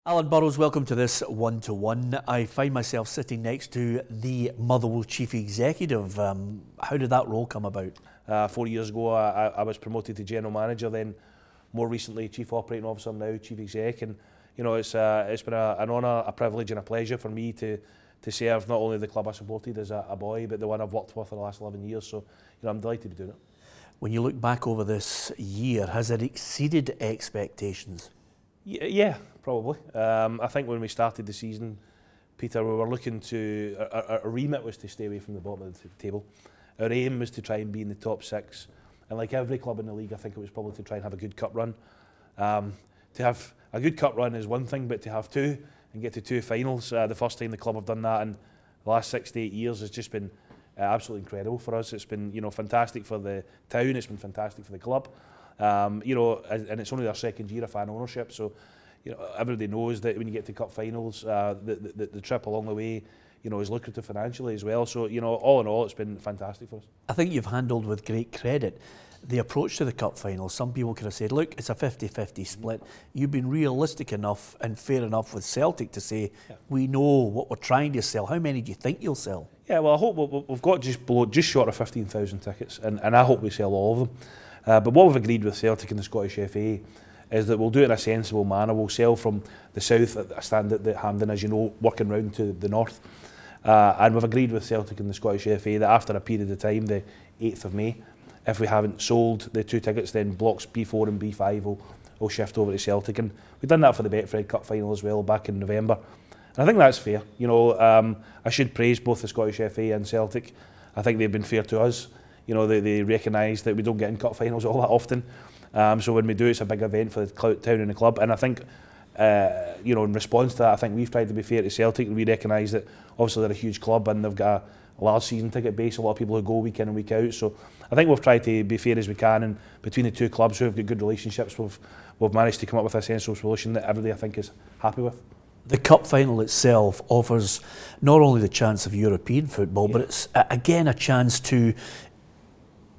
Alan Burrows, welcome to this one-to-one. I find myself sitting next to the Motherwell Chief Executive. How did that role come about? 4 years ago I was promoted to General Manager, then more recently Chief Operating Officer, now Chief Exec, and you know it's been an honour, a privilege and a pleasure for me to serve not only the club I supported as a boy, but the one I've worked with for the last 11 years, so you know, I'm delighted to be doing it. When you look back over this year, has it exceeded expectations? Yeah, probably. I think when we started the season, Peter, we were looking to, our remit was to stay away from the bottom of the table. Our aim was to try and be in the top six. And like every club in the league, I think it was probably to try and have a good cup run. To have a good cup run is one thing, but to have two and get to two finals, the first time the club have done that in the last 6 to 8 years has just been absolutely incredible for us. It's been, you know, fantastic for the town, it's been fantastic for the club. You know, and it's only their second year of fan ownership, so you know, everybody knows that when you get to cup finals, the trip along the way, you know, is lucrative financially as well. So you know, all in all, it's been fantastic for us. I think you've handled with great credit the approach to the cup final. Some people could have said, look, it's a 50-50 split. You've been realistic enough and fair enough with Celtic to say, we know what we're trying to sell. How many do you think you'll sell? Yeah, well, I hope we've got just short of 15,000 tickets, and I hope we sell all of them. But what we've agreed with Celtic and the Scottish FA is that we'll do it in a sensible manner. We'll sell from the south, I stand at the Hampden, as you know, working round to the north. And we've agreed with Celtic and the Scottish FA that after a period of time, the 8th of May, if we haven't sold the two tickets, then blocks B4 and B5 will shift over to Celtic. And we've done that for the Betfred Cup final as well back in November. And I think that's fair. You know, I should praise both the Scottish FA and Celtic. I think they've been fair to us. You know, they recognise that we don't get in cup finals all that often. So when we do, it's a big event for the town and the club. And I think, you know, in response to that, I think we've tried to be fair to Celtic, and we recognise that obviously they're a huge club and they've got a large season ticket base, a lot of people who go week in and week out. So I think we've tried to be fair as we can, and between the two clubs who have got good relationships, we've managed to come up with a sensible solution that everybody, I think, is happy with. The cup final itself offers not only the chance of European football, but it's again a chance to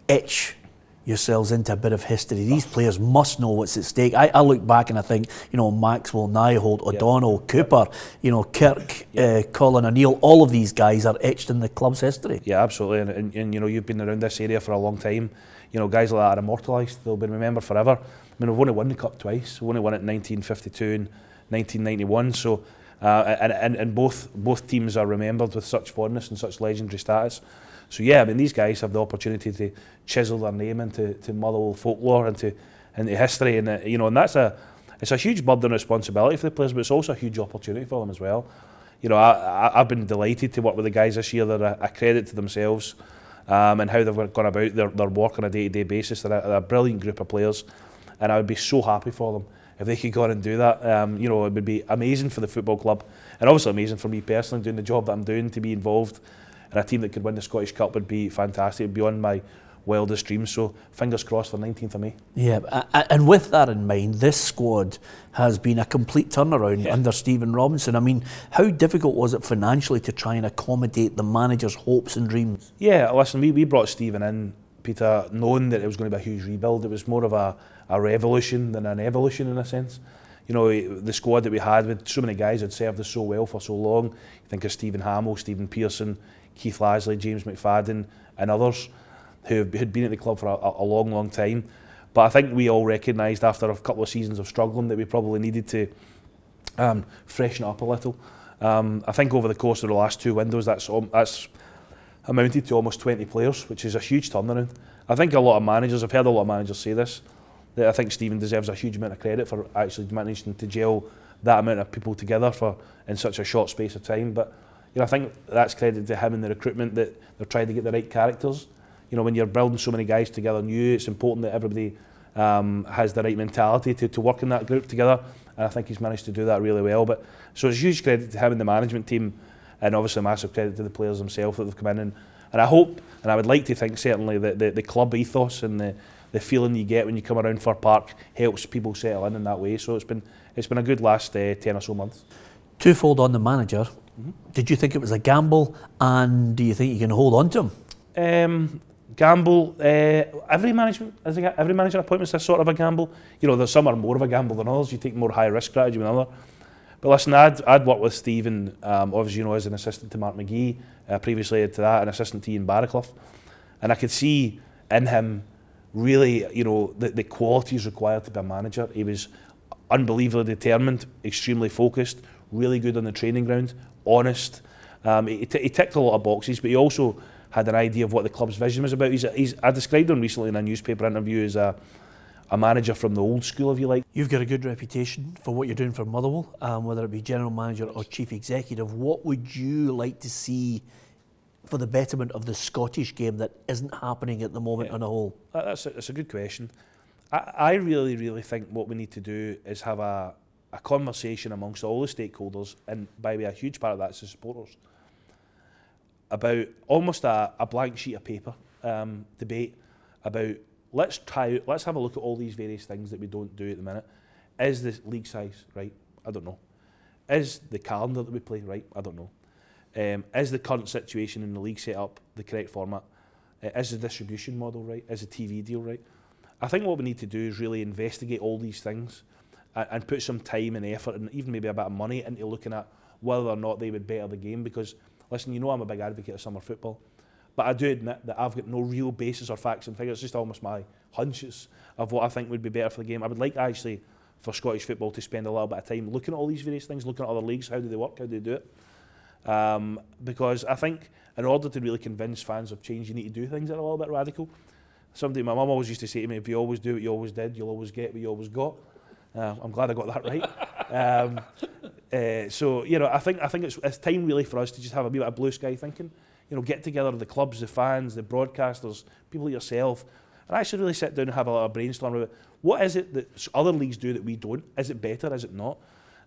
etch yourselves into a bit of history. These players must know what's at stake. I look back and I think, you know, Maxwell, Nyholt, O'Donnell, Cooper, you know, Kirk, Colin O'Neill, all of these guys are etched in the club's history. Yeah, absolutely. And you know, you've been around this area for a long time. You know, guys like that are immortalised. They'll be remembered forever. I mean, we've only won the cup twice. We've only won it in 1952 and 1991. So, and both teams are remembered with such fondness and such legendary status. So yeah, I mean, these guys have the opportunity to chisel their name into Motherwell folklore and into history, and you know, and it's a huge burden and responsibility for the players, but it's also a huge opportunity for them as well. You know, I've been delighted to work with the guys this year. They're a credit to themselves and how they've gone about their work on a day-to-day basis. They're a brilliant group of players, and I would be so happy for them if they could go on and do that. You know, it would be amazing for the football club, and obviously amazing for me personally doing the job that I'm doing, to be involved. And a team that could win the Scottish Cup would be fantastic, beyond my wildest dreams. So fingers crossed for 19th of May. Yeah, and with that in mind, this squad has been a complete turnaround under Stephen Robinson. I mean, how difficult was it financially to try and accommodate the manager's hopes and dreams? Yeah, listen, we brought Stephen in, Peter, knowing that it was going to be a huge rebuild. It was more of a revolution than an evolution in a sense. You know, the squad that we had with so many guys had served us so well for so long. You think of Stephen Hamill, Stephen Pearson, Keith Lasley, James McFadden and others who had been at the club for a long, long time. But I think we all recognised after a couple of seasons of struggling that we probably needed to freshen it up a little. I think over the course of the last two windows, that's amounted to almost 20 players, which is a huge turnaround. I think a lot of managers, I've heard a lot of managers say this, that I think Stephen deserves a huge amount of credit for actually managing to gel that amount of people together in such a short space of time. But you know, I think that's credit to him and the recruitment, that they're trying to get the right characters. You know, when you're building so many guys together new, it's important that everybody has the right mentality to work in that group together. And I think he's managed to do that really well. But so it's huge credit to him and the management team, and obviously massive credit to the players themselves that they've come in. And I hope, and I would like to think certainly, that the club ethos and the feeling you get when you come around Fir Park helps people settle in that way. So it's been a good last 10 or so months. Twofold on the manager. Did you think it was a gamble, and do you think you can hold on to him? Gamble. Every manager appointment is a sort of a gamble. You know, there's some are more of a gamble than others. You take more high risk strategy than other. But listen, I'd worked with Stephen, obviously, you know, as an assistant to Mark McGee, previously to that, an assistant to Ian Barraclough, and I could see in him really, you know, the qualities required to be a manager. He was unbelievably determined, extremely focused, really good on the training ground, honest. He ticked a lot of boxes, but he also had an idea of what the club's vision was about. I described him recently in a newspaper interview as a manager from the old school, if you like. You've got a good reputation for what you're doing for Motherwell, whether it be general manager or chief executive. What would you like to see for the betterment of the Scottish game that isn't happening at the moment on a whole? That's a good question. I really, really think what we need to do is have a conversation amongst all the stakeholders, and by the way, a huge part of that is the supporters, about almost a blank sheet of paper debate about let's have a look at all these various things that we don't do at the minute. Is the league size right? I don't know. Is the calendar that we play right? I don't know. Is the current situation in the league set up the correct format? Is the distribution model right? Is the TV deal right? I think what we need to do is really investigate all these things and put some time and effort and even maybe a bit of money into looking at whether or not they would better the game. Because, listen, you know I'm a big advocate of summer football, but I do admit that I've got no real basis or facts and figures. It's just almost my hunches of what I think would be better for the game. I would like actually for Scottish football to spend a little bit of time looking at all these various things, looking at other leagues, how do they work, how do they do it. Because I think in order to really convince fans of change, you need to do things that are a little bit radical. My mum always used to say to me, if you always do what you always did, you'll always get what you always got. I'm glad I got that right. So, you know, I think it's time really for us to just have a bit of blue sky thinking. You know, get together the clubs, the fans, the broadcasters, people like yourself, and actually really sit down and have a little brainstorm about what is it that other leagues do that we don't? Is it better? Is it not?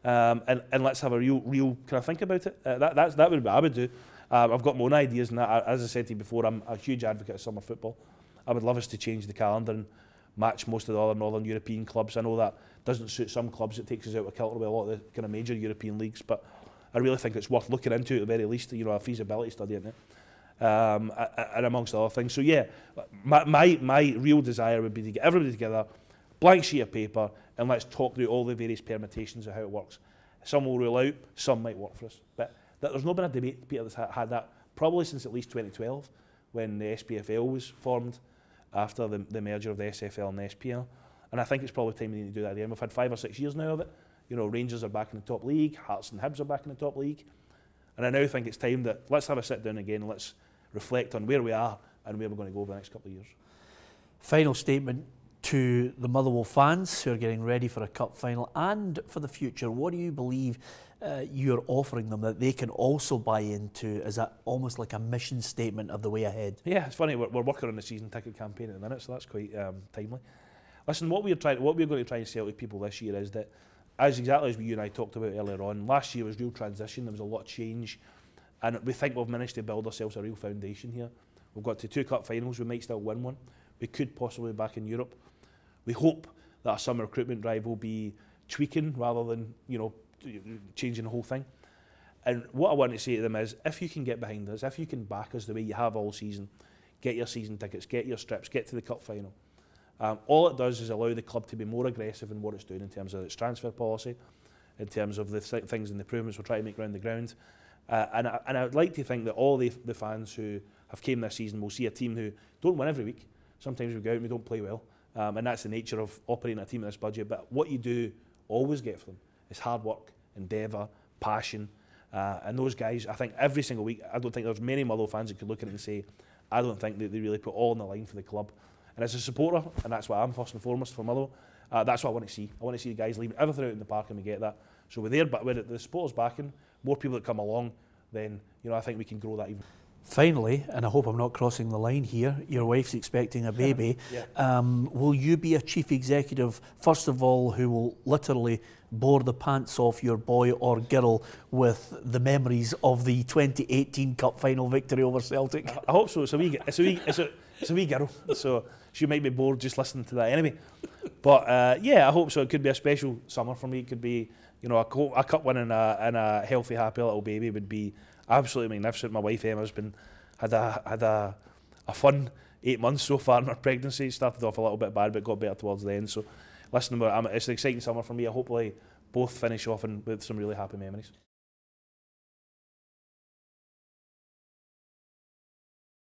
And let's have a real kind of think about it. That would be what I would do. I've got my own ideas, and as I said to you before, I'm a huge advocate of summer football. I would love us to change the calendar and match most of the other Northern European clubs. I know that doesn't suit some clubs. It takes us out of kilter with a lot of the kind of major European leagues, but I really think it's worth looking into at the very least. You know, a feasibility study in it, and amongst other things. So yeah, my real desire would be to get everybody together, blank sheet of paper, and let's talk through all the various permutations of how it works. Some will rule out, some might work for us, but there's not been a debate, Peter, that's had that probably since at least 2012, when the SPFL was formed after the merger of the SFL and the SPL. And I think it's probably time we need to do that again. We've had 5 or 6 years now of it. You know, Rangers are back in the top league, Hearts and Hibs are back in the top league. And I now think it's time that let's have a sit down again and let's reflect on where we are and where we're going to go over the next couple of years. Final statement to the Motherwell fans who are getting ready for a cup final and for the future. What do you believe you're offering them that they can also buy into? Is that almost like a mission statement of the way ahead? Yeah, it's funny. We're working on the season ticket campaign at the minute, so that's quite timely. Listen, what we're going to try and sell to people this year is that, exactly as you and I talked about earlier on, last year was real transition. There was a lot of change, and we think we've managed to build ourselves a real foundation here. We've got to 2 cup finals. We might still win one. We could possibly be back in Europe. We hope that our summer recruitment drive will be tweaking rather than, you know, changing the whole thing. And what I want to say to them is, if you can get behind us, if you can back us the way you have all season, get your season tickets, get your strips, get to the cup final. All it does is allow the club to be more aggressive in what it's doing in terms of its transfer policy, in terms of the things and the improvements we're trying to make around the ground. And I would like to think that all the fans who have came this season will see a team who don't win every week. Sometimes we go out and we don't play well. And that's the nature of operating a team in this budget. But what you do always get for them is hard work, endeavour, passion. And those guys, I think every single week, I don't think there's many Motherwell fans that could look at it and say, I don't think that they really put all on the line for the club. And as a supporter, and that's what I'm first and foremost for Motherwell, that's what I want to see. I want to see the guys leaving everything out in the park, and we get that. So we're there, but with the supporters backing, more people that come along, then, you know, I think we can grow that even. Finally, and I hope I'm not crossing the line here, your wife's expecting a baby. Yeah. Will you be a chief executive, first of all, who will literally bore the pants off your boy or girl with the memories of the 2018 Cup final victory over Celtic? I hope so. It's a wee girl, so she might be bored just listening to that anyway. But yeah, I hope so. It could be a special summer for me. It could be, you know, a cup win and a healthy, happy little baby would be absolutely magnificent. My wife Emma's had a fun 8 months so far in her pregnancy. It started off a little bit bad, but got better towards the end. So, listen, it's an exciting summer for me. I hopefully both finish off with some really happy memories.